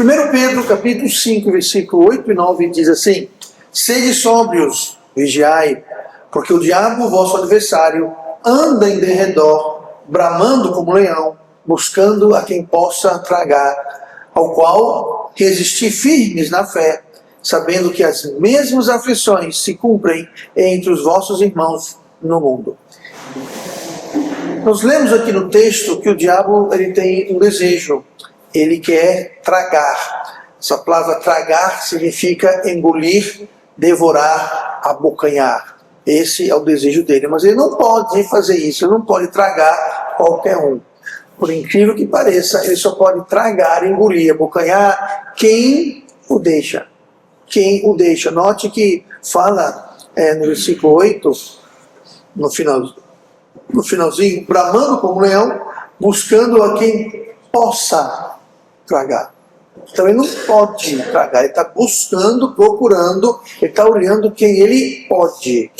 1 Pedro capítulo 5, versículo 8 e 9 diz assim: sede sóbrios, vigiai, porque o diabo, vosso adversário, anda em derredor, bramando como leão, buscando a quem possa tragar, ao qual resistir firmes na fé, sabendo que as mesmas aflições se cumprem entre os vossos irmãos no mundo. Nós lemos aqui no texto que o diabo ele tem um desejo, ele quer tragar. Essa palavra tragar significa engolir, devorar, abocanhar. Esse é o desejo dele, mas ele não pode fazer isso, ele não pode tragar qualquer um. Por incrível que pareça, ele só pode tragar, engolir, abocanhar quem o deixa. Quem o deixa. Note que fala no versículo 8, no finalzinho, bramando como leão, buscando a quem possa tragar. Então ele não pode tragar, ele está buscando, procurando, ele está olhando quem ele pode.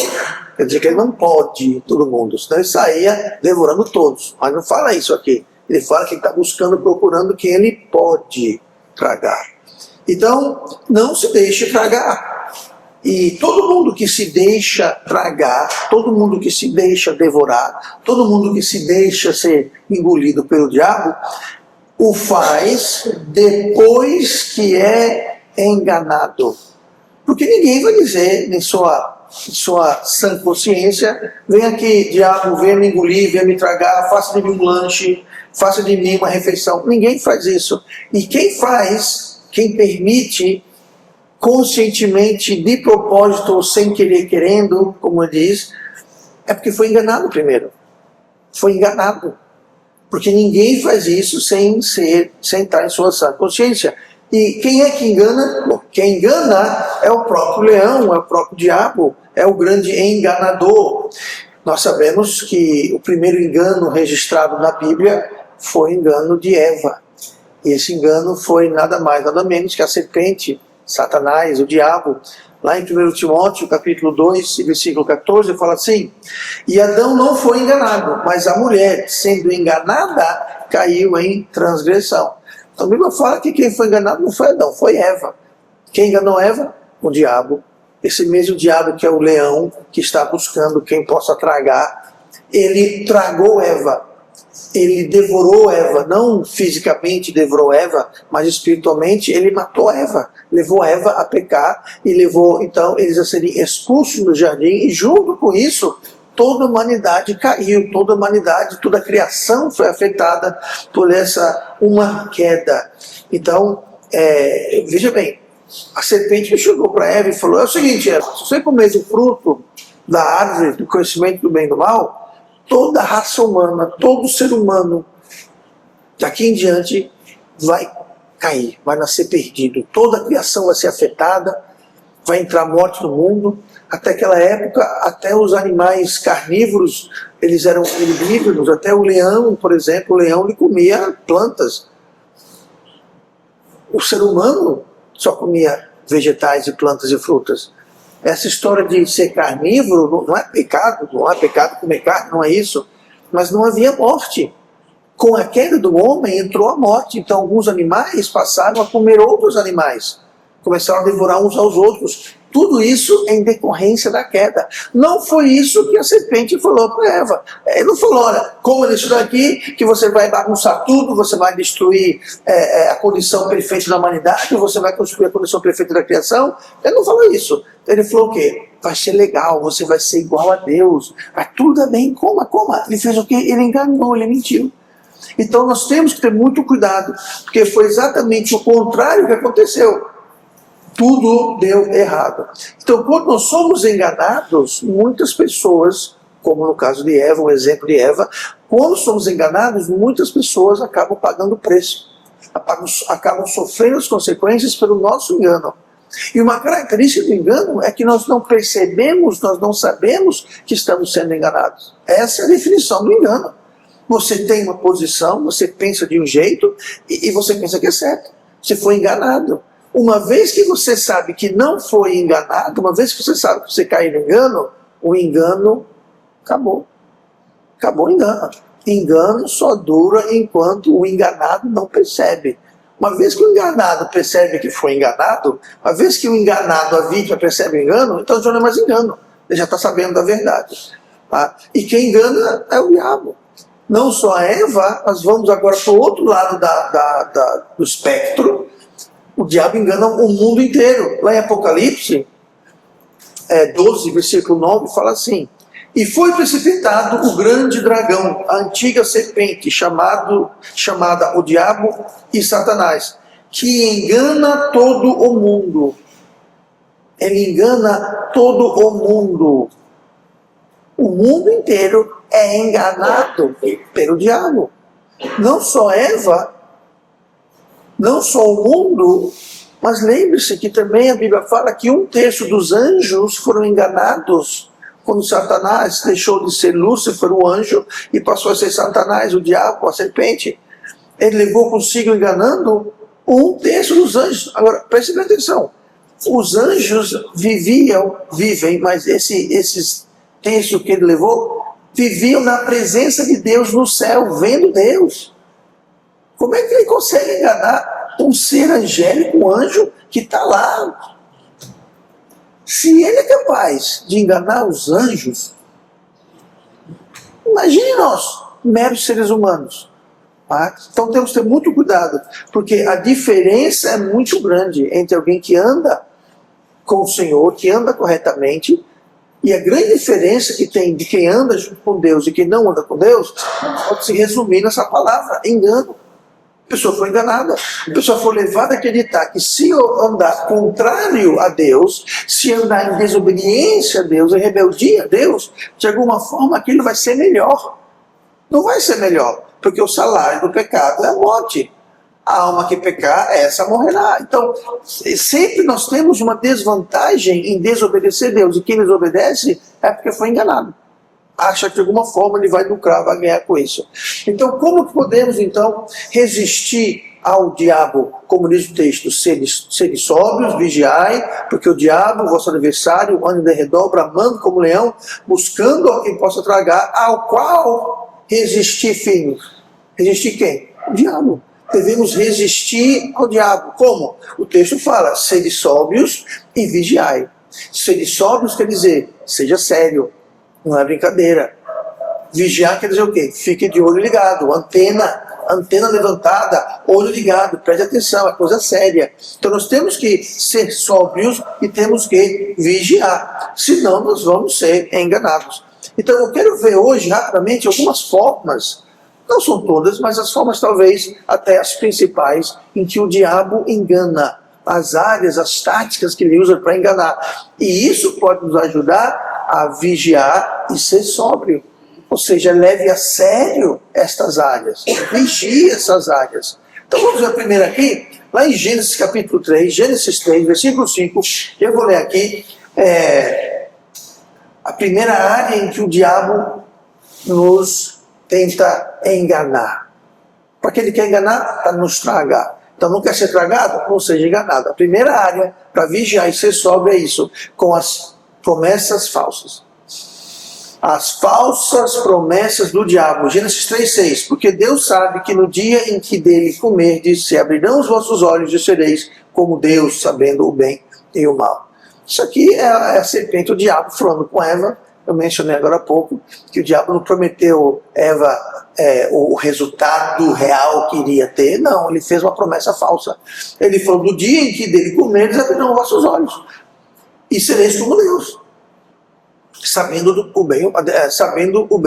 Quer dizer que ele não pode todo mundo, senão ele saía devorando todos. Mas não fala isso aqui. Ele fala que ele está buscando, procurando quem ele pode tragar. Então, não se deixe tragar. E todo mundo que se deixa tragar, todo mundo que se deixa devorar, todo mundo que se deixa ser engolido pelo diabo, o faz depois que é enganado. Porque ninguém vai dizer em sua sã consciência: vem aqui, diabo, venha me engolir, venha me tragar, faça de mim um lanche, faça de mim uma refeição. Ninguém faz isso. E quem faz, quem permite, conscientemente, de propósito ou sem querer, querendo, como ele diz, é porque foi enganado primeiro. Foi enganado. Porque ninguém faz isso sem estar em sua sã consciência. E quem é que engana? Bom, quem engana é o próprio leão, é o próprio diabo, é o grande enganador. Nós sabemos que o primeiro engano registrado na Bíblia foi o engano de Eva. E esse engano foi nada mais, nada menos que a serpente, Satanás, o diabo. Lá em 1 Timóteo, capítulo 2, versículo 14, fala assim: e Adão não foi enganado, mas a mulher, sendo enganada, caiu em transgressão. Então a Bíblia fala que quem foi enganado não foi Adão, foi Eva. Quem enganou Eva? O diabo. Esse mesmo diabo que é o leão, que está buscando quem possa tragar, ele tragou Eva. Ele devorou Eva, não fisicamente devorou Eva, mas espiritualmente ele matou Eva, levou Eva a pecar e levou então eles a serem expulsos do jardim, e junto com isso toda a humanidade caiu, toda a humanidade, toda a criação foi afetada por essa uma queda. Então, veja bem, a serpente chegou para Eva e falou: é o seguinte, Eva, se você comer o fruto da árvore do conhecimento do bem e do mal, toda a raça humana, todo ser humano, daqui em diante, vai cair, vai nascer perdido. Toda a criação vai ser afetada, vai entrar morte no mundo. Até aquela época, até os animais carnívoros, eles eram herbívoros. Até o leão, por exemplo, o leão ele comia plantas. O ser humano só comia vegetais e plantas e frutas. Essa história de ser carnívoro não é pecado comer carne, não é isso. Mas não havia morte. Com a queda do homem entrou a morte. Então alguns animais passaram a comer outros animais. Começaram a devorar uns aos outros. Tudo isso em decorrência da queda. Não foi isso que a serpente falou para Eva. Ele não falou: olha, coma disso daqui, que você vai bagunçar tudo, você vai destruir a condição perfeita da humanidade, você vai construir a condição perfeita da criação. Ele não falou isso. Ele falou o quê? Vai ser legal, você vai ser igual a Deus, vai tudo bem, coma. Ele fez o quê? Ele enganou, ele mentiu. Então nós temos que ter muito cuidado, porque foi exatamente o contrário que aconteceu. Tudo deu errado. Então, quando nós somos enganados, muitas pessoas, como no caso de Eva, o exemplo de Eva, quando somos enganados, muitas pessoas acabam pagando o preço, acabam sofrendo as consequências pelo nosso engano. E uma característica do engano é que nós não percebemos, nós não sabemos que estamos sendo enganados. Essa é a definição do engano. Você tem uma posição, você pensa de um jeito e você pensa que é certo. Você foi enganado. Uma vez que você sabe que não foi enganado, uma vez que você sabe que você caiu no engano, o engano acabou. Acabou o engano. Engano só dura enquanto o enganado não percebe. Uma vez que o enganado percebe que foi enganado, uma vez que o enganado, a vítima, percebe o engano, então já não é mais engano. Ele já está sabendo da verdade. Tá? E quem engana é o diabo. Não só a Eva, nós vamos agora para o outro lado do espectro. O diabo engana o mundo inteiro. Lá em Apocalipse 12, versículo 9, fala assim: e foi precipitado o grande dragão, a antiga serpente, chamada o diabo e Satanás, que engana todo o mundo. Ele engana todo o mundo. O mundo inteiro é enganado pelo diabo. Não só Eva, não só o mundo, mas lembre-se que também a Bíblia fala que 1/3 dos anjos foram enganados quando Satanás deixou de ser Lúcifer, o anjo, e passou a ser Satanás, o diabo, a serpente. Ele levou consigo enganando 1/3 dos anjos. Agora, preste bem atenção. Os anjos vivem, mas esses terços que ele levou, viviam na presença de Deus no céu, vendo Deus. Como é que ele consegue enganar um ser angélico, um anjo que está lá? Se ele é capaz de enganar os anjos, imagine nós, meros seres humanos. Tá? Então temos que ter muito cuidado, porque a diferença é muito grande entre alguém que anda com o Senhor, que anda corretamente, e a grande diferença que tem de quem anda junto com Deus e quem não anda com Deus, pode se resumir nessa palavra: engano. A pessoa foi enganada, a pessoa foi levada a acreditar que se eu andar contrário a Deus, se andar em desobediência a Deus, em rebeldia a Deus, de alguma forma aquilo vai ser melhor. Não vai ser melhor, porque o salário do pecado é a morte. A alma que pecar, essa morrerá. Então, sempre nós temos uma desvantagem em desobedecer a Deus, e quem desobedece é porque foi enganado. Acha que de alguma forma ele vai lucrar, vai ganhar com isso. Então, como podemos então resistir ao diabo? Como diz o texto: sede sóbrios, vigiai, porque o diabo, vosso adversário, anda em derredor, bramando como leão, buscando a quem possa tragar, ao qual resistir, filhos. Resistir quem? O diabo. Devemos resistir ao diabo. Como? O texto fala: sede sóbrios e vigiai. Sede sóbrios quer dizer, seja sério. Não é brincadeira. Vigiar quer dizer o quê? Fique de olho ligado, antena levantada, olho ligado, preste atenção, é coisa séria. Então nós temos que ser sóbrios e temos que vigiar, senão nós vamos ser enganados. Então eu quero ver hoje rapidamente algumas formas, não são todas, mas as formas talvez até as principais, em que o diabo engana, as áreas, as táticas que ele usa para enganar. E isso pode nos ajudar a vigiar e ser sóbrio. Ou seja, leve a sério estas áreas. Vigie essas áreas. Então vamos ver a primeira aqui, lá em Gênesis capítulo 3, Gênesis 3, versículo 5. Eu vou ler aqui a primeira área em que o diabo nos tenta enganar. Para que ele quer enganar? Para nos tragar. Então não quer ser tragado? Não seja enganado. A primeira área para vigiar e ser sóbrio é isso, com as promessas falsas. As falsas promessas do diabo. Gênesis 3,6. Porque Deus sabe que no dia em que dele comerdes, se abrirão os vossos olhos e sereis como Deus, sabendo o bem e o mal. Isso aqui é a serpente, o diabo falando com Eva. Eu mencionei agora há pouco que o diabo não prometeu Eva o resultado real que iria ter. Não, ele fez uma promessa falsa. Ele falou: no dia em que dele comerdes, abrirão os vossos olhos e sereis como Deus, sabendo o bem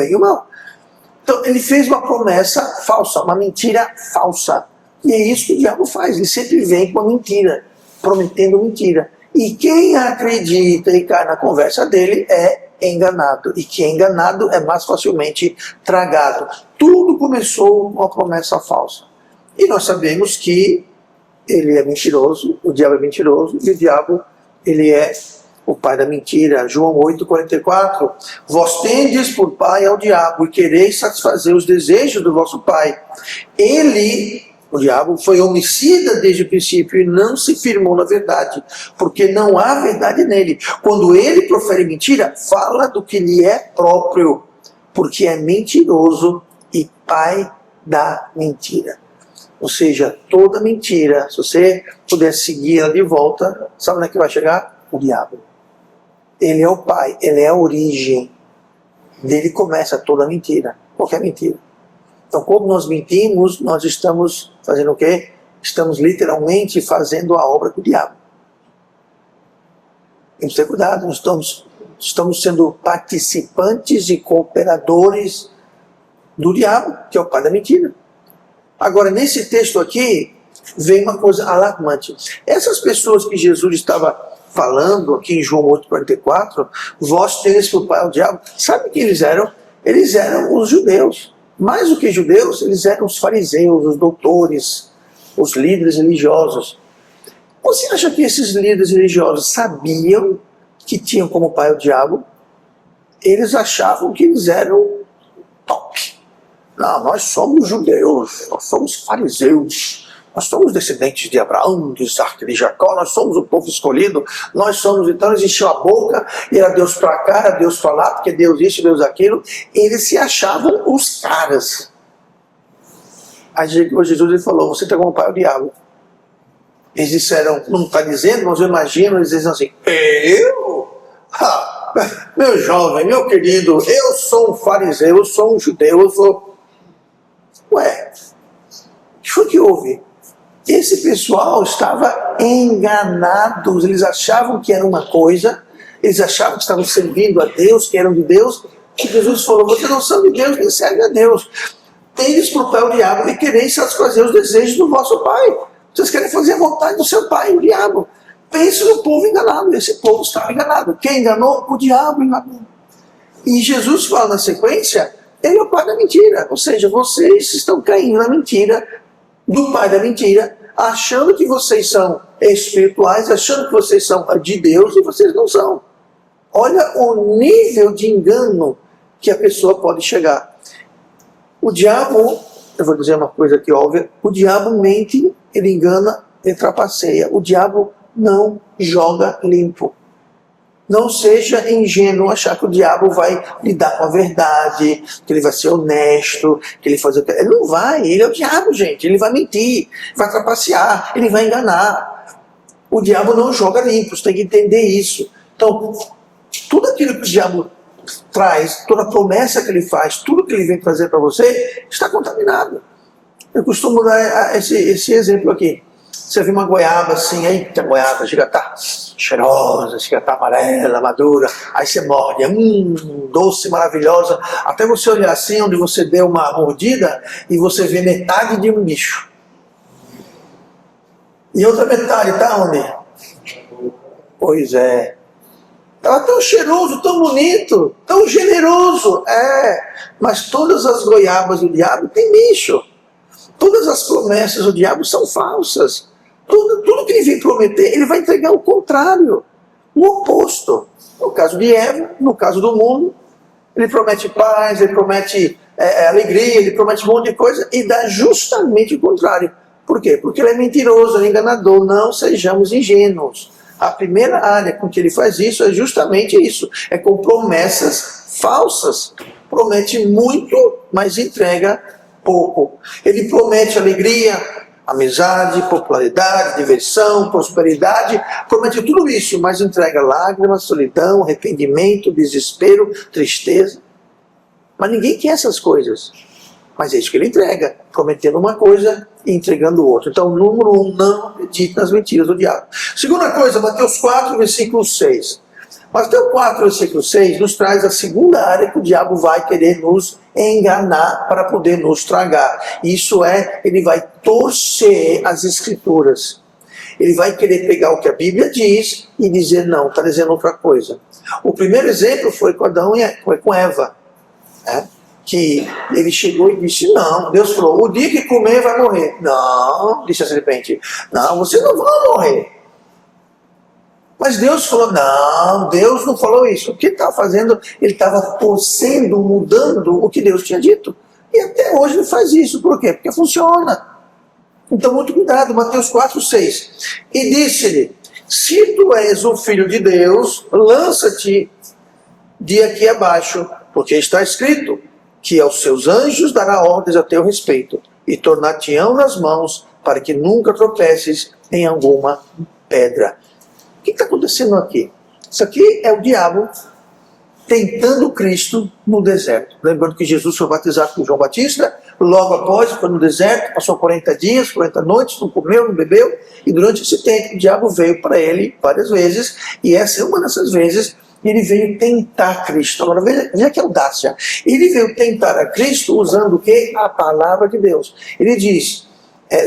e o mal. Então ele fez uma promessa falsa, uma mentira falsa. E é isso que o diabo faz. Ele sempre vem com uma mentira, prometendo mentira. E quem acredita e cai na conversa dele é enganado. E quem é enganado é mais facilmente tragado. Tudo começou com uma promessa falsa. E nós sabemos que ele é mentiroso, o diabo é mentiroso, e o diabo, ele é o pai da mentira. João 8,44. Vós tendes por pai ao diabo, e quereis satisfazer os desejos do vosso pai. Ele, o diabo, foi homicida desde o princípio e não se firmou na verdade, porque não há verdade nele. Quando ele profere mentira, fala do que lhe é próprio, porque é mentiroso e pai da mentira. Ou seja, toda mentira, se você puder seguir ela de volta, sabe onde é que vai chegar? O diabo. Ele é o pai, ele é a origem. Dele começa toda mentira, qualquer mentira. Então, quando nós mentimos, nós estamos fazendo o quê? Estamos literalmente fazendo a obra do diabo. Temos que ter cuidado, nós estamos sendo participantes e cooperadores do diabo, que é o pai da mentira. Agora, nesse texto aqui, vem uma coisa alarmante. Essas pessoas que Jesus estava falando aqui em João 8,44, vós tendes por pai o diabo, sabe o que eles eram? Eles eram os judeus. Mais do que judeus, eles eram os fariseus, os doutores, os líderes religiosos. Você acha que esses líderes religiosos sabiam que tinham como pai o diabo? Eles achavam que eles eram top. Não, nós somos judeus, nós somos fariseus, nós somos descendentes de Abraão, de Isaac, de Jacó, nós somos o povo escolhido, nós somos, então eles enchiam a boca, e era Deus para cá, era Deus para lá, porque Deus isso, Deus aquilo, eles se achavam os caras. Aí Jesus ele falou, você tem como pai o diabo. Eles disseram, não está dizendo, mas eu imagino, eles dizem assim, eu? Meu jovem, meu querido, eu sou um fariseu, eu sou um judeu, eu sou... Ué, o que foi que houve? Esse pessoal estava enganados, eles achavam que era uma coisa, eles achavam que estavam servindo a Deus, que eram de Deus, que Jesus falou, vocês não são de Deus, nem servem a Deus. Eles por pai o diabo e querem satisfazer os desejos do vosso pai. Vocês querem fazer a vontade do seu pai, o diabo. Pense no povo enganado, esse povo estava enganado. Quem enganou? O diabo enganou. E Jesus fala na sequência, ele é o pai da mentira. Ou seja, vocês estão caindo na mentira do pai da mentira, achando que vocês são espirituais, achando que vocês são de Deus e vocês não são. Olha o nível de engano que a pessoa pode chegar. O diabo, eu vou dizer uma coisa aqui óbvia, o diabo mente, ele engana, ele trapaceia. O diabo não joga limpo. Não seja ingênuo achar que o diabo vai lidar com a verdade, que ele vai ser honesto, que ele faz o que... Ele não vai, ele é o diabo, gente. Ele vai mentir, vai trapacear, ele vai enganar. O diabo não joga limpo, você tem que entender isso. Então, tudo aquilo que o diabo traz, toda a promessa que ele faz, tudo que ele vem trazer para você, está contaminado. Eu costumo dar esse exemplo aqui. Você vê uma goiaba assim, eita, a goiaba chega a estar cheirosa, chega a estar amarela, madura, aí você morde, doce, maravilhosa, até você olhar assim, onde você deu uma mordida, e você vê metade de um bicho. E outra metade está onde? Pois é. Ela é tão cheiroso, tão bonito, tão generoso. Mas todas as goiabas do diabo tem bicho. Todas as promessas do diabo são falsas. Tudo que ele vem prometer, ele vai entregar o contrário, o oposto. No caso de Eva, no caso do mundo, ele promete paz, ele promete alegria, ele promete um monte de coisa e dá justamente o contrário. Por quê? Porque ele é mentiroso, ele é enganador. Não sejamos ingênuos. A primeira área com que ele faz isso é justamente isso, é com promessas falsas. Promete muito, mas entrega pouco. Ele promete alegria, amizade, popularidade, diversão, prosperidade, promete tudo isso, mas entrega lágrimas, solidão, arrependimento, desespero, tristeza. Mas ninguém quer essas coisas. Mas é isso que ele entrega, prometendo uma coisa e entregando outra. Então, número 1, não acredite nas mentiras do diabo. Segunda coisa, Mateus 4, versículo 6. Mateus 4, versículo 6 nos traz a segunda área que o diabo vai querer nos enganar para poder nos tragar. Isso é, ele vai torcer as escrituras. Ele vai querer pegar o que a Bíblia diz e dizer, não, está dizendo outra coisa. O primeiro exemplo foi com Adão e foi com Eva. Que ele chegou e disse, não, Deus falou, o dia que comer vai morrer. Não, disse a serpente, não, você não vai morrer. Mas Deus falou, não, Deus não falou isso. O que ele estava fazendo? Ele estava torcendo, mudando o que Deus tinha dito. E até hoje ele faz isso. Por quê? Porque funciona. Então, muito cuidado. Mateus 4, 6. E disse-lhe, se tu és o filho de Deus, lança-te de aqui abaixo, porque está escrito que aos seus anjos dará ordens a teu respeito, e tornar-te-ão nas mãos, para que nunca tropeces em alguma pedra. O que está acontecendo aqui? Isso aqui é o diabo tentando Cristo no deserto. Lembrando que Jesus foi batizado por João Batista, logo após foi no deserto, passou 40 dias, 40 noites, não comeu, não bebeu, e durante esse tempo o diabo veio para ele várias vezes, e essa é uma dessas vezes. Ele veio tentar Cristo. Agora veja que audácia. Ele veio tentar a Cristo usando o quê? A palavra de Deus. Ele diz,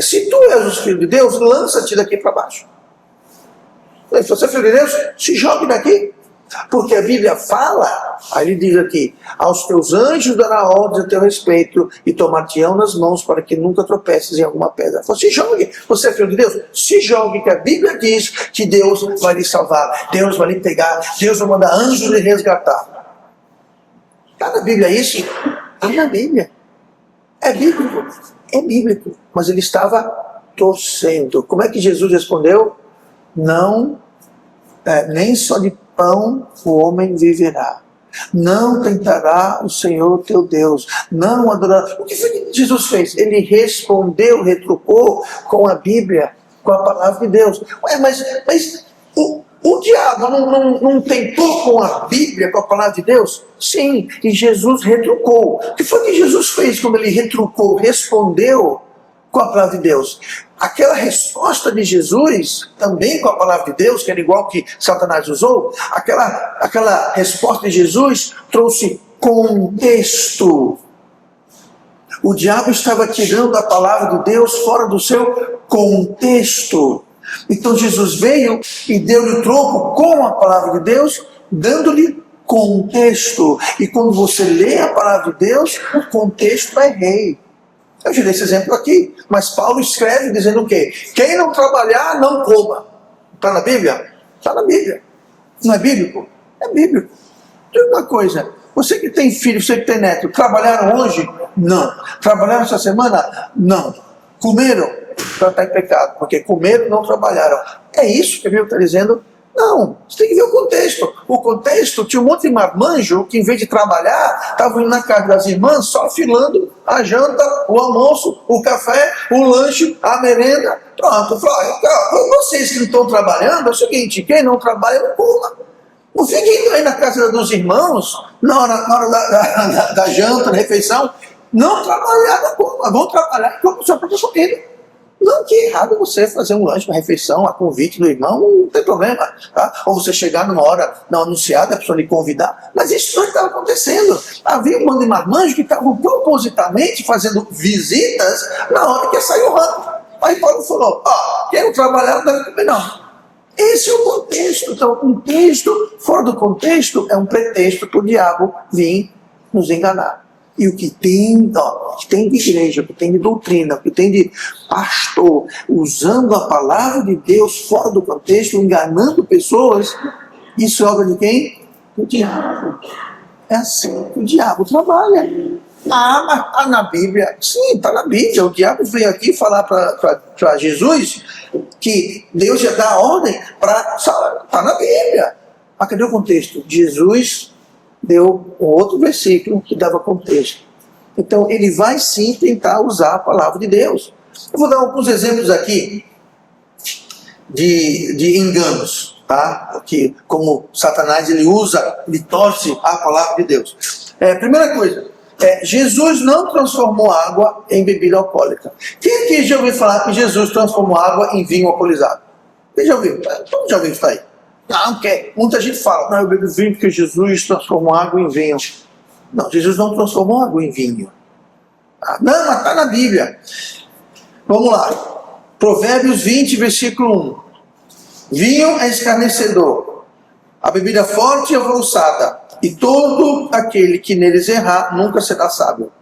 se tu és o filho de Deus, lança-te daqui para baixo. Se você é filho de Deus, se jogue daqui. Porque a Bíblia fala, aí ele diz aqui, aos teus anjos dará ordens a teu respeito e tomar-te-ão nas mãos para que nunca tropeces em alguma pedra. Fala, se jogue, você é filho de Deus, se jogue, que a Bíblia diz que Deus vai lhe salvar, Deus vai lhe pegar, Deus vai mandar anjos lhe resgatar. Está na Bíblia isso? Está na Bíblia. É bíblico, é bíblico, mas ele estava torcendo. Como é que Jesus respondeu? Não, nem só de pão o homem viverá. Não tentará o Senhor teu Deus. Não adorará. O que foi que Jesus fez? Ele respondeu, retrucou com a Bíblia, com a palavra de Deus. Ué, mas o diabo não tentou com a Bíblia, com a palavra de Deus? Sim, e Jesus retrucou. O que foi que Jesus fez quando ele retrucou, respondeu com a palavra de Deus? Aquela resposta de Jesus, também com a palavra de Deus, que era igual que Satanás usou, aquela resposta de Jesus trouxe contexto. O diabo estava tirando a palavra de Deus fora do seu contexto. Então Jesus veio e deu-lhe o troco com a palavra de Deus, dando-lhe contexto. E quando você lê a palavra de Deus, o contexto é rei. Eu já dei esse exemplo aqui, mas Paulo escreve dizendo o quê? Quem não trabalhar, não coma. Está na Bíblia? Está na Bíblia. Não é bíblico? É bíblico. Diga uma coisa, você que tem filho, você que tem neto, trabalharam hoje? Não. Trabalharam essa semana? Não. Comeram? Já está em pecado, porque comeram, não trabalharam. É isso que a Bíblia está dizendo? Não, você tem que ver o contexto. O contexto tinha um monte de marmanjo que, em vez de trabalhar, estavam indo na casa das irmãs só afilando a janta, o almoço, o café, o lanche, a merenda. Pronto, vocês que não estão trabalhando, é o seguinte: quem não trabalha, não coma. Não fique indo aí na casa dos irmãos, na hora da janta, da refeição. Não trabalhar, não coma. Vão trabalhar e comam sua própria comida. Não, que é errado você fazer um lanche, uma refeição, a convite do irmão, não tem problema, tá? Ou você chegar numa hora não anunciada, a pessoa lhe convidar, mas isso não estava acontecendo. Havia um bando de marmanjos que estavam propositalmente fazendo visitas na hora que ia sair o ramo. Aí Paulo falou, quero trabalhar, não deve comer não. Esse é o contexto. Então, o contexto, fora do contexto, é um pretexto para o diabo vir nos enganar. E o que tem, de igreja, o que tem de doutrina, o que tem de pastor, usando a palavra de Deus fora do contexto, enganando pessoas, isso é obra de quem? Do diabo. É assim que o diabo trabalha. Mas está na Bíblia. Sim, está na Bíblia. O diabo veio aqui falar para Jesus que Deus ia dar ordem para... Está na Bíblia. Mas cadê o contexto? Jesus deu um outro versículo que dava contexto. Então, ele vai sim tentar usar a palavra de Deus. Eu vou dar alguns exemplos aqui de enganos, tá? Que, como Satanás, ele torce a palavra de Deus. Primeira coisa, Jesus não transformou água em bebida alcoólica. Quem aqui já ouviu falar que Jesus transformou água em vinho alcoolizado? Quem já ouviu? Todo já ouviu isso aí? Não, porque muita gente fala, não, eu bebo vinho porque Jesus transformou água em vinho. Não, Jesus não transformou água em vinho. Não, mas está na Bíblia. Vamos lá. Provérbios 20, versículo 1. Vinho é escarnecedor, a bebida forte e avançada, e todo aquele que neles errar nunca será sábio.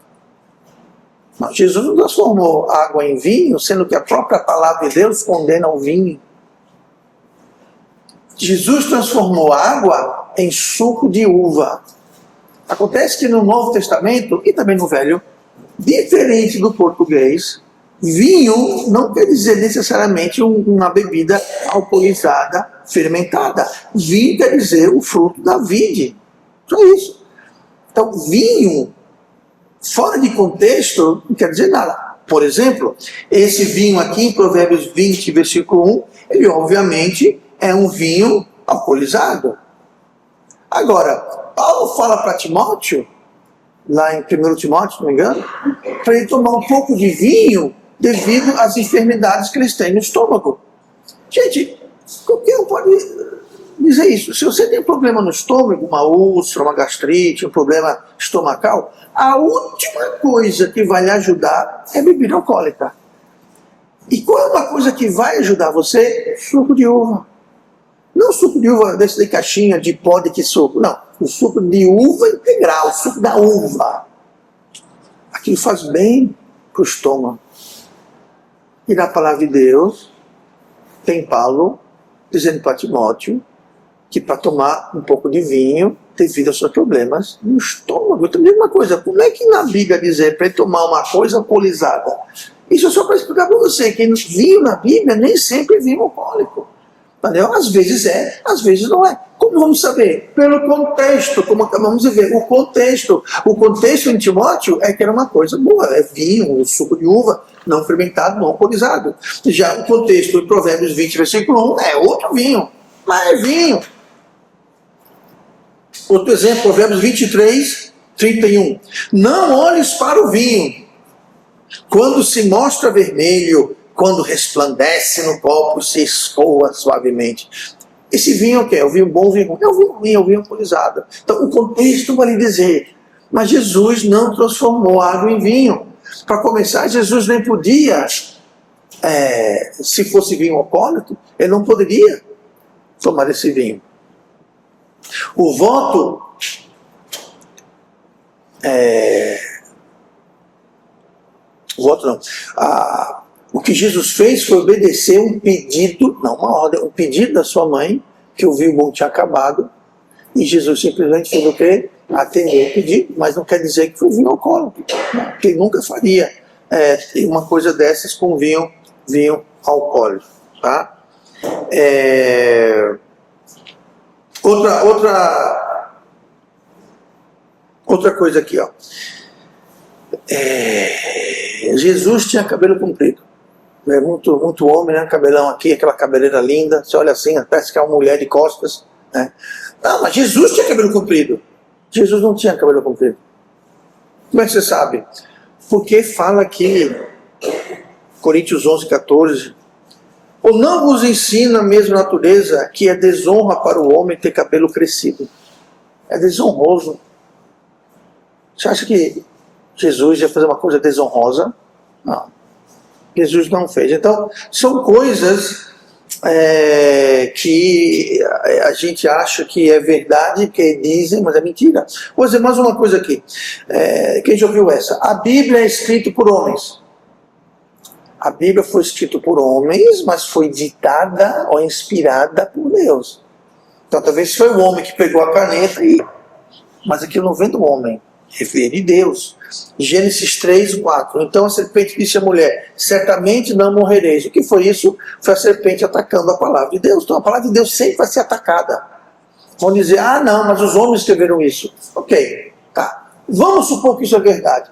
Mas Jesus não transformou água em vinho, sendo que a própria palavra de Deus condena o vinho. Jesus transformou água em suco de uva. Acontece que no Novo Testamento, e também no Velho, diferente do português, vinho não quer dizer necessariamente uma bebida alcoolizada, fermentada. Vinho quer dizer o fruto da vide. Só isso. Então, vinho, fora de contexto, não quer dizer nada. Por exemplo, esse vinho aqui em Provérbios 20, versículo 1, ele obviamente é um vinho alcoolizado. Agora, Paulo fala para Timóteo, lá em 1 Timóteo, se não me engano, para ele tomar um pouco de vinho devido às enfermidades que eles têm no estômago. Gente, qualquer um pode dizer isso. Se você tem problema no estômago, uma úlcera, uma gastrite, um problema estomacal, a última coisa que vai lhe ajudar é bebida alcoólica. E qual é uma coisa que vai ajudar você? Suco de uva. Não suco de uva desse de caixinha, de pó de que suco. Não, o suco de uva integral, o suco da uva. Aquilo faz bem para o estômago. E na palavra de Deus, tem Paulo dizendo para Timóteo que para tomar um pouco de vinho devido aos seus problemas no estômago. Então, mesma coisa, como é que na Bíblia dizer para ele tomar uma coisa alcoolizada? Isso é só para explicar para você que vinho na Bíblia nem sempre é vinho alcoólico. Entendeu? Às vezes é, às vezes não é. Como vamos saber? Pelo contexto, como acabamos de ver. O contexto em Timóteo é que era uma coisa boa, é vinho, suco de uva, não fermentado, não alcoolizado. Já o contexto em Provérbios 20, versículo 1, é outro vinho, mas é vinho. Outro exemplo, Provérbios 23, 31. Não olhes para o vinho, quando se mostra vermelho, quando resplandece no copo, se escoa suavemente. Esse vinho é o quê? É o vinho bom, o vinho ruim. É o vinho ruim, é o vinho alcoolizado. Então o contexto vai lhe dizer, mas Jesus não transformou água em vinho. Para começar, Jesus nem podia, se fosse vinho alcoólico, ele não poderia tomar esse vinho. O voto o que Jesus fez foi obedecer um pedido, não uma ordem, um pedido da sua mãe, que o vinho bom tinha acabado, e Jesus simplesmente fez o quê? Atendeu o pedido, mas não quer dizer que foi vinho alcoólico, porque ele nunca faria uma coisa dessas com vinho alcoólico, tá? Outra coisa aqui, ó. Jesus tinha cabelo comprido. Muito homem, né? Cabelão aqui, aquela cabeleira linda. Você olha assim, parece que é uma mulher de costas, né? Não, mas Jesus tinha cabelo comprido. Jesus não tinha cabelo comprido. Como é que você sabe? Porque fala aqui, Coríntios 11, 14. Ou não vos ensina a mesma natureza que é desonra para o homem ter cabelo crescido? É desonroso. Você acha que Jesus ia fazer uma coisa desonrosa? Não. Jesus não fez. Então, são coisas que a gente acha que é verdade, que dizem, mas é mentira. Vou dizer mais uma coisa aqui. Quem já ouviu essa? A Bíblia é escrita por homens. A Bíblia foi escrita por homens, mas foi ditada ou inspirada por Deus. Então, talvez foi o homem que pegou a caneta mas aquilo não vem do homem. Vem de Deus. Gênesis 3, 4. Então a serpente disse à mulher, certamente não morrereis. O que foi isso? Foi a serpente atacando a palavra de Deus. Então a palavra de Deus sempre vai ser atacada. Vão dizer, não, mas os homens escreveram isso. Ok, tá. Vamos supor que isso é verdade.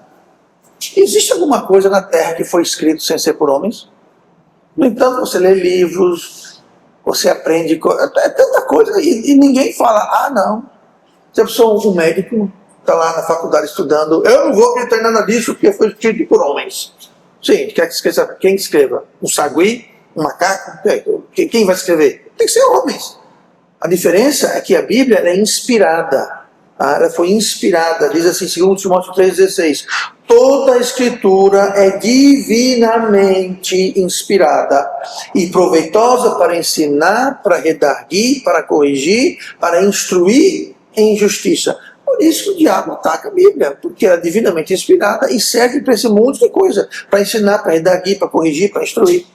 Existe alguma coisa na Terra que foi escrito sem ser por homens? No entanto, você lê livros, você aprende, é tanta coisa, e ninguém fala, não. Se a pessoa, um médico, está lá na faculdade estudando, eu não vou acreditar em nada disso porque foi escrito por homens. Sim, quem escreva? Um sagui? Um macaco? Quem vai escrever? Tem que ser homens. A diferença é que a Bíblia é inspirada. Ela foi inspirada, diz assim, 2 Timóteo 3,16. Toda a escritura é divinamente inspirada e proveitosa para ensinar, para redarguir, para corrigir, para instruir em justiça. Por isso que o diabo ataca a Bíblia, porque ela é divinamente inspirada e serve para esse monte de coisa, para ensinar, para redarguir, para corrigir, para instruir.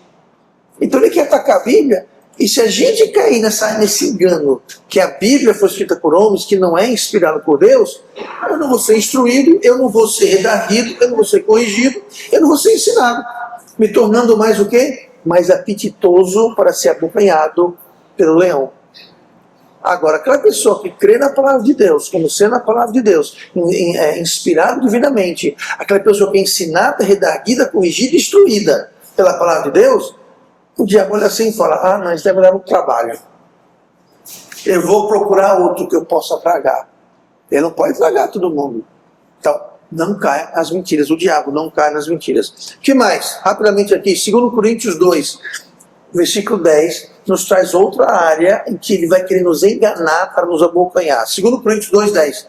Então ele quer atacar a Bíblia, e se a gente cair nesse engano que a Bíblia foi escrita por homens, que não é inspirada por Deus, eu não vou ser instruído, eu não vou ser redarguido, eu não vou ser corrigido, eu não vou ser ensinado, me tornando mais o quê? Mais apetitoso para ser abocanhado pelo leão. Agora, aquela pessoa que crê na palavra de Deus, como sendo a palavra de Deus, inspirado divinamente, aquela pessoa que é ensinada, redarguida, corrigida, instruída pela palavra de Deus, o diabo olha assim e fala, não, isso deve dar um trabalho. Eu vou procurar outro que eu possa tragar. Ele não pode tragar todo mundo. Então, não caia nas mentiras. O diabo não cai nas mentiras. O que mais? Rapidamente aqui, 2 Coríntios 2, versículo 10, nos traz outra área em que ele vai querer nos enganar para nos abocanhar. 2 Coríntios 2, 10.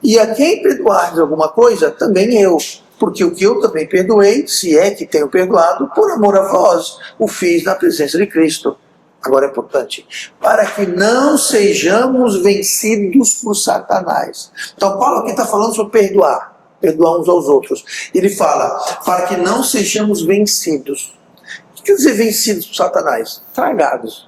E a quem perdoardes alguma coisa, também eu. Porque o que eu também perdoei, se é que tenho perdoado, por amor a vós, o fiz na presença de Cristo. Agora é importante, para que não sejamos vencidos por Satanás. Então Paulo aqui está falando sobre perdoar uns aos outros. Ele fala, para que não sejamos vencidos. O que quer dizer vencidos por Satanás? Tragados.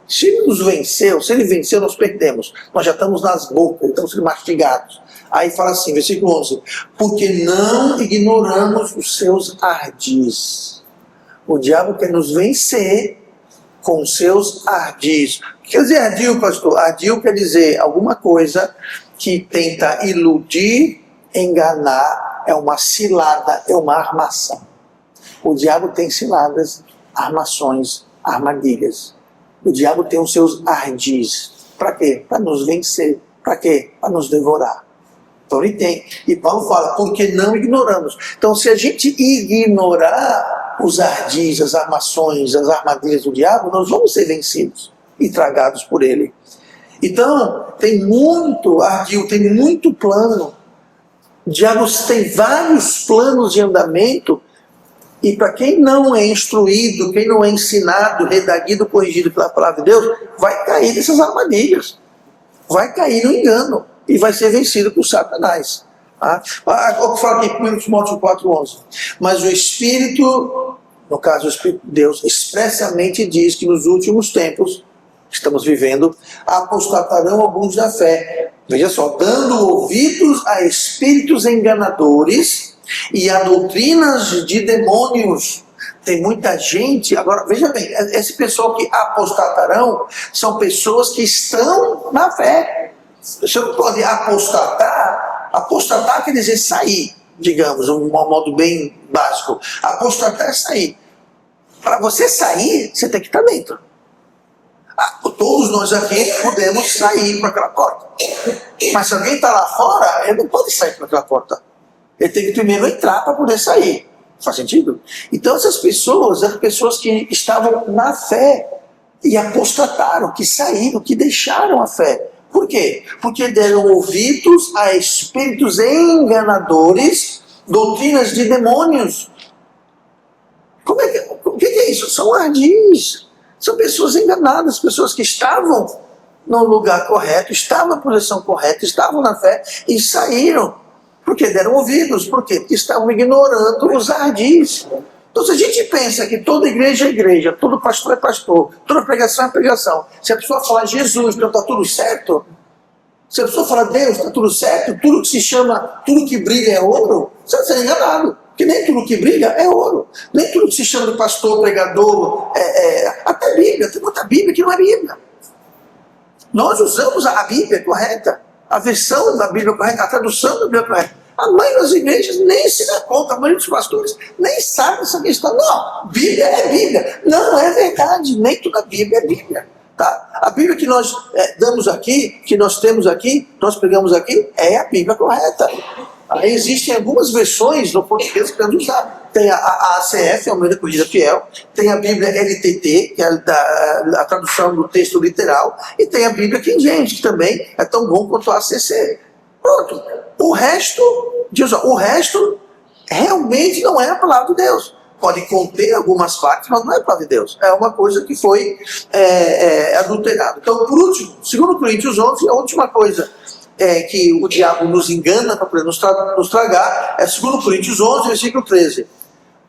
Se ele nos venceu, se ele venceu, nós perdemos. Nós já estamos nas bocas, estamos sendo mastigados. Aí fala assim, versículo 11, porque não ignoramos os seus ardis. O diabo quer nos vencer com seus ardis. O que quer dizer ardil, pastor? Ardil quer dizer alguma coisa que tenta iludir, enganar, é uma cilada, é uma armação. O diabo tem ciladas, armações, armadilhas. O diabo tem os seus ardis. Para quê? Para nos vencer. Para quê? Para nos devorar. Então ele tem. E Paulo fala, porque não ignoramos. Então se a gente ignorar os ardis, as armações, as armadilhas do diabo, nós vamos ser vencidos e tragados por ele. Então, tem muito ardil, tem muito plano. O diabo tem vários planos de andamento. E para quem não é instruído, quem não é ensinado, redaguido, corrigido pela palavra de Deus, vai cair nessas armadilhas. Vai cair no engano. E vai ser vencido por Satanás. O que fala aqui em 1 Timóteo 4,11. Mas o Espírito, no caso o Espírito de Deus, expressamente diz que nos últimos tempos, que estamos vivendo, apostatarão alguns da fé. Veja só, dando ouvidos a espíritos enganadores e a doutrinas de demônios. Tem muita gente, agora veja bem, esse pessoal que apostatarão são pessoas que estão na fé. Você não pode apostatar. Apostatar quer dizer sair, digamos, um modo bem básico. Apostatar é sair. Para você sair, você tem que estar dentro. Todos nós aqui podemos sair para aquela porta. Mas se alguém está lá fora, ele não pode sair para aquela porta. Ele tem que primeiro entrar para poder sair. Faz sentido? Então essas pessoas eram pessoas que estavam na fé e apostataram, que saíram, que deixaram a fé. Por quê? Porque deram ouvidos a espíritos enganadores, doutrinas de demônios. O que é isso? São ardis. São pessoas enganadas, pessoas que estavam no lugar correto, estavam na posição correta, estavam na fé e saíram. Porque deram ouvidos. Por quê? Porque estavam ignorando os ardis. Então, se a gente pensa que toda igreja é igreja, todo pastor é pastor, toda pregação é pregação, se a pessoa falar Jesus, então está tudo certo? Se a pessoa falar Deus, está tudo certo? Tudo que se chama, tudo que brilha é ouro? Você está sendo enganado. Porque nem tudo que brilha é ouro. Nem tudo que se chama de pastor, pregador, até Bíblia. Tem muita Bíblia que não é Bíblia. Nós usamos a Bíblia correta, a versão da Bíblia correta, a tradução da Bíblia correta. A maioria das igrejas nem se dá conta, a maioria dos pastores nem sabe essa questão. Não, Bíblia é Bíblia. Não é verdade, nem toda a Bíblia é Bíblia. Tá? A Bíblia que nós damos aqui, que nós temos aqui, nós pegamos aqui, é a Bíblia correta. Aí existem algumas versões no português que podemos usar. Tem a ACF, Almeida Corrigida Fiel, tem a Bíblia LTT, que é a tradução do texto literal, e tem a Bíblia King James, que também é tão bom quanto a ACC. Pronto. O resto realmente não é a palavra de Deus. Pode conter algumas partes, mas não é a palavra de Deus. É uma coisa que foi adulterada. Então, por último, 2 Coríntios 11, a última coisa que o diabo nos engana para poder nos tragar é 2 Coríntios 11, versículo 13.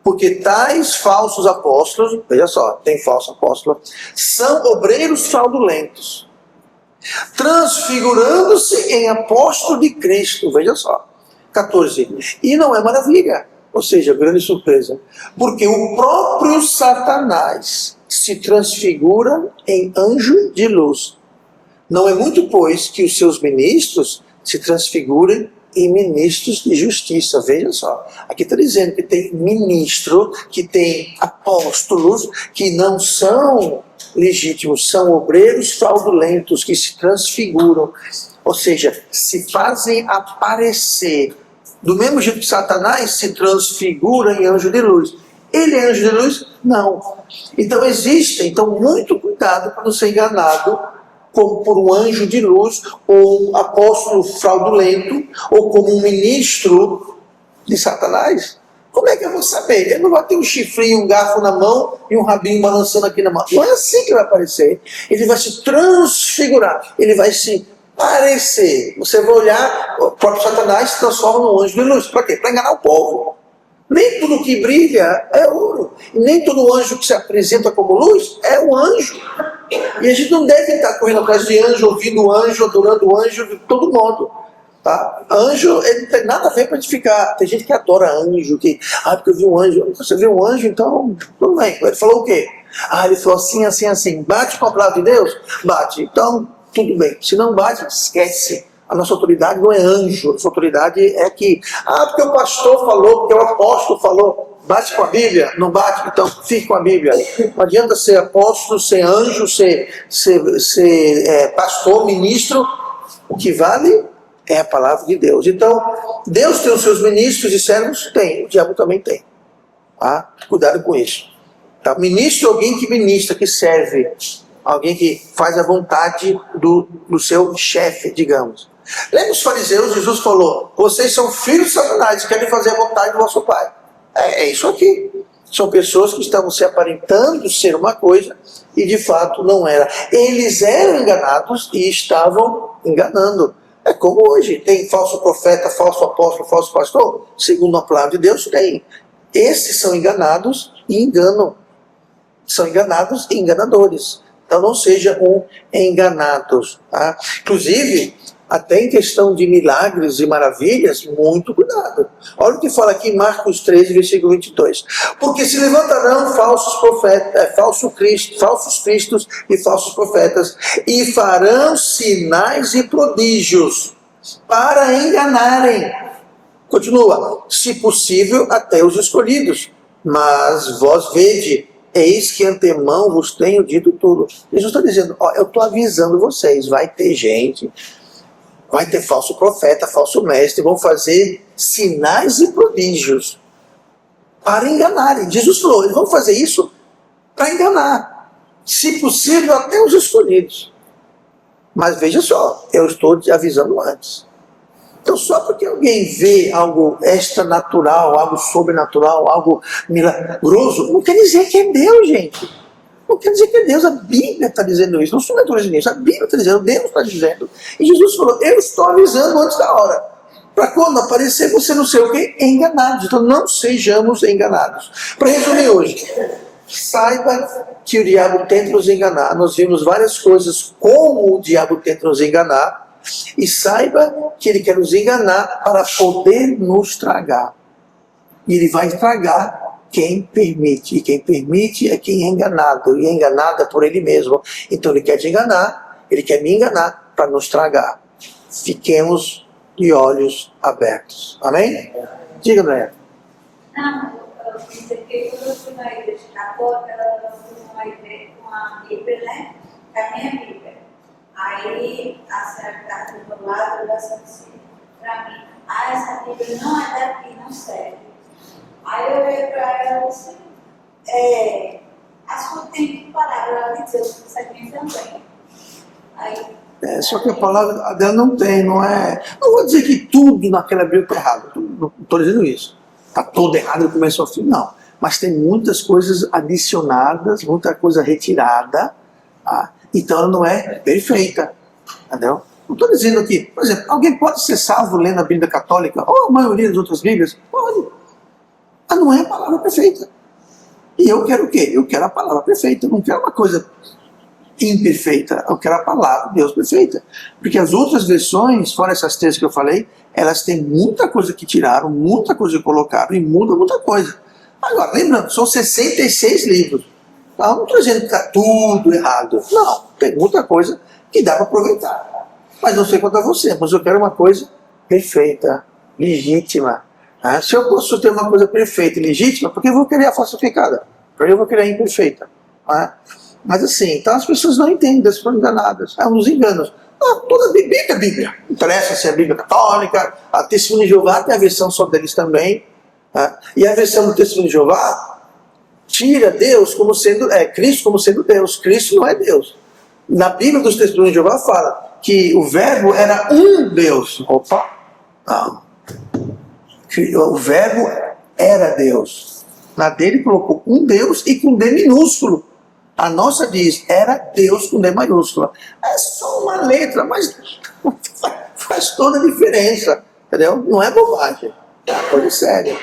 Porque tais falsos apóstolos, veja só, tem falso apóstolo, são obreiros fraudulentos, transfigurando-se em apóstolo de Cristo. Veja só, 14. E não é maravilha, ou seja, grande surpresa, porque o próprio Satanás se transfigura em anjo de luz. Não é muito, pois, que os seus ministros se transfigurem em ministros de justiça. Veja só, aqui está dizendo que tem ministro, que tem apóstolos, que não são legítimos, são obreiros fraudulentos, que se transfiguram, ou seja, se fazem aparecer, do mesmo jeito que Satanás se transfigura em anjo de luz. Ele é anjo de luz? Não. Então muito cuidado para não ser enganado como por um anjo de luz, ou um apóstolo fraudulento, ou como um ministro de Satanás. Como é que eu vou saber? Ele não vai ter um chifrinho, um garfo na mão e um rabinho balançando aqui na mão. Não é assim que vai aparecer. Ele vai se transfigurar, ele vai se parecer. Você vai olhar, o próprio Satanás se transforma num anjo de luz. Para quê? Para enganar o povo. Nem tudo que brilha é ouro. E nem todo anjo que se apresenta como luz é um anjo. E a gente não deve estar correndo atrás de anjo, ouvindo anjo, adorando anjo de todo modo. Tá? Anjo, ele não tem nada a ver para edificar. Tem gente que adora anjo, porque eu vi um anjo. Você viu um anjo, então tudo bem. Ele falou o quê? Ele falou assim, assim, assim. Bate com a palavra de Deus? Bate. Então, tudo bem. Se não bate, esquece. A nossa autoridade não é anjo. A nossa autoridade é que, porque o pastor falou, porque o apóstolo falou. Bate com a Bíblia? Não bate? Então fique com a Bíblia. Não adianta ser apóstolo, ser anjo, ser pastor, ministro. O que vale é a palavra de Deus. Então, Deus tem os seus ministros e servos? Tem. O diabo também tem. Tá? Cuidado com isso. Tá? Ministro é alguém que ministra, que serve. Alguém que faz a vontade do seu chefe, digamos. Lembra os fariseus? Jesus falou: vocês são filhos de Satanás, querem fazer a vontade do vosso pai. É isso aqui. São pessoas que estavam se aparentando ser uma coisa e de fato não era. Eles eram enganados e estavam enganando. É como hoje, tem falso profeta, falso apóstolo, falso pastor. Segundo a palavra de Deus, tem. Esses são enganados e enganam. São enganados e enganadores. Então não sejam enganados. Tá? Inclusive, até em questão de milagres e maravilhas, muito cuidado. Olha o que fala aqui em Marcos 13, versículo 22. Porque se levantarão falsos profetas, falsos cristos e falsos profetas, e farão sinais e prodígios para enganarem. Continua. Se possível, até os escolhidos. Mas vós vede, eis que antemão vos tenho dito tudo. Jesus está dizendo, eu estou avisando vocês, vai ter gente... Vai ter falso profeta, falso mestre, vão fazer sinais e prodígios para enganarem. Jesus falou, eles vão fazer isso para enganar. Se possível, até os escolhidos. Mas veja só, eu estou te avisando antes. Então só porque alguém vê algo extranatural, algo sobrenatural, algo milagroso, não quer dizer que é Deus, gente. Não quer dizer que é Deus, a Bíblia está dizendo isso, não sou leitura de isso, a Bíblia está dizendo, Deus está dizendo. E Jesus falou, eu estou avisando antes da hora. Para quando aparecer você não sei o que, enganados. Então não sejamos enganados. Para resumir hoje, saiba que o diabo tenta nos enganar. Nós vimos várias coisas como o diabo tenta nos enganar. E saiba que ele quer nos enganar para poder nos tragar. E ele vai tragar quem permite. E quem permite é quem é enganado. E é enganado é por ele mesmo. Então ele quer te enganar, ele quer me enganar para nos tragar. Fiquemos de olhos abertos. Amém? Diga, André. Não, eu pensei que quando eu fui na igreja católica, eu fui numa igreja com uma Bíblia, né? Com a minha Bíblia. Aí a senhora que estava do meu lado, ela disse assim para mim, essa Bíblia não é daqui, não serve. Aí eu olhei para ela e disse, acho que eu tenho que parar. Ela disse, isso aqui também. Aí, só que a palavra dela não tem, não é... Não vou dizer que tudo naquela Bíblia está errado. Não estou dizendo isso. Está todo errado do começo ao fim, não. Mas tem muitas coisas adicionadas, muita coisa retirada. Tá? Então ela não é perfeita. Entendeu? Não estou dizendo que, por exemplo, alguém pode ser salvo lendo a Bíblia católica, ou a maioria das outras Bíblias? Pode. Mas não é a palavra perfeita. E eu quero o quê? Eu quero a palavra perfeita. Eu não quero uma coisa imperfeita. Eu quero a palavra de Deus perfeita. Porque as outras versões, fora essas três que eu falei, elas têm muita coisa que tiraram, muita coisa que colocaram e muda muita coisa. Agora, lembrando, são 66 livros. Não estou dizendo que está tudo errado. Não, tem muita coisa que dá para aproveitar. Mas não sei quanto a você, mas eu quero uma coisa perfeita, legítima. Se eu posso ter uma coisa perfeita e legítima, por que eu vou querer a falsificada? Por que eu vou querer a imperfeita? Mas assim, então as pessoas não entendem, elas foram enganadas. É uns enganos. Toda a Bíblia é Bíblia. Não interessa se é a Bíblia católica, a Testemunho de Jeová tem a versão só deles também. E a versão do Testemunho de Jeová tira Deus como sendo, Cristo como sendo Deus. Cristo não é Deus. Na Bíblia dos Testemunhos de Jeová fala que o verbo era um Deus. Opa! Não. O verbo era Deus. Na dele colocou um Deus e com D minúsculo. A nossa diz, era Deus com D maiúscula. É só uma letra, mas faz toda a diferença. Entendeu? Não é bobagem. É uma coisa séria.